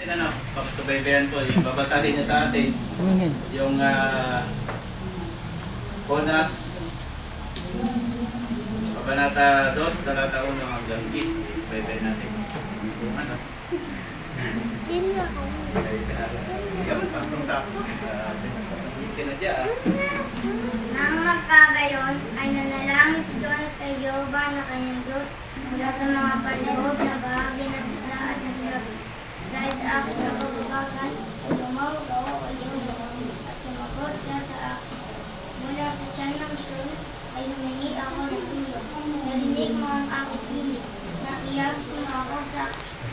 Ano, pagsubaybayan ko, yung babasahin niya sa atin, yung Jonas, Kabanata 2, talata 1 hanggang 10, subaybayan natin. Kung ano. Ikaw, saktong-sakto. Sinadya Nang magkagayon, ay nanalangin si Jonas kay Jehovah na kanyang Diyos mula sa mga paloob na bahagi ng isla at nagsabi, dahil sa aking kapagubagan, tumawag ako kay Jehovah at sumagot siya sa akin. Mula sa tiyan ng Sheol ay humingi ako ng tulong. Narinig mo ang aking hiling. Nakihabs mo ako sa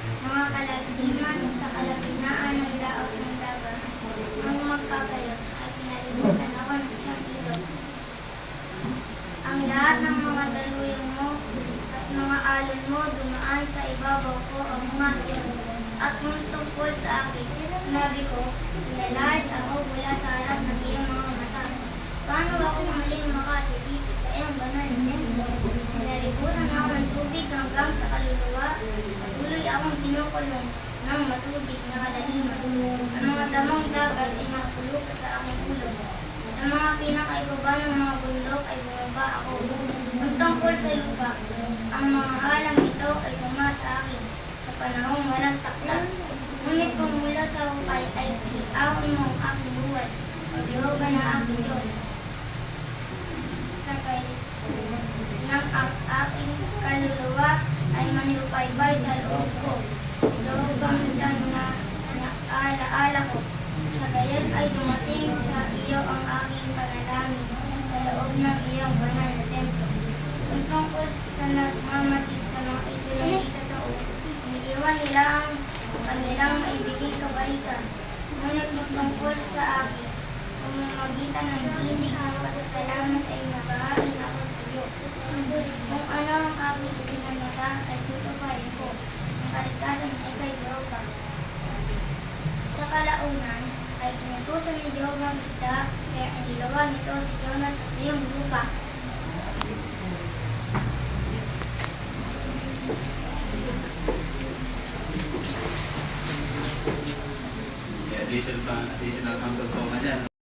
mga kalagdiman sa kalagitnaan ng laot ng dagat. Nang magkagayon, ay pinalibutan ako ng isang ilog. Ang lahat ng mga daluyong mo at mga alon mo dumaan sa ibabaw ko ang mga iyon. At nung tungkol sa akin, sinabi ko, inalayas ako mula sa harap ng iyong mga mata. Paano ako muling makatitipid sa iyong banal na templo? Nilalibutan ako ng tubig hanggang sa kaluluwa. Patuloy akong kinukulong ng matubig na kadaliman. Ang mga damang dagat ay nakapulok sa aking ulo. Sa mga pinakaibaba ng mga bundok ay bumaba ako. Ang tungkol sa lupa, ang mga halang ito ay suma sa akin sa panahong walang taklat. Ngunit kung mula sa hukay ay iawin mo ang aking buhay, o Jehovah na aking Diyos. Sa kay ng aking kaluluwa ay manlupaybay sa loob ko. Jehovah minsan na alaala ko. Sa gayon ay dumating sa iyo ang aking panalangin sa loob ng iyong banal na templo. Kung tungkol sa nagmamasid sa mga Israelita tao, iniiwan nila ang kanilang maibigay kabaitan. Ngunit kung tungkol sa akin, pamamagitan ng tinig ng pasasalamat ay nabahain ako sa iyo. Kung ano ang aking ipinanata ay tutuparin ko. Ang kaligtasan ay kay Jehovah. Sa kalaunan ay inutusan ni Jehovah ang isda, kaya inilawan nito si Jonas sa iyong lupa. additional pang tutulungan yan.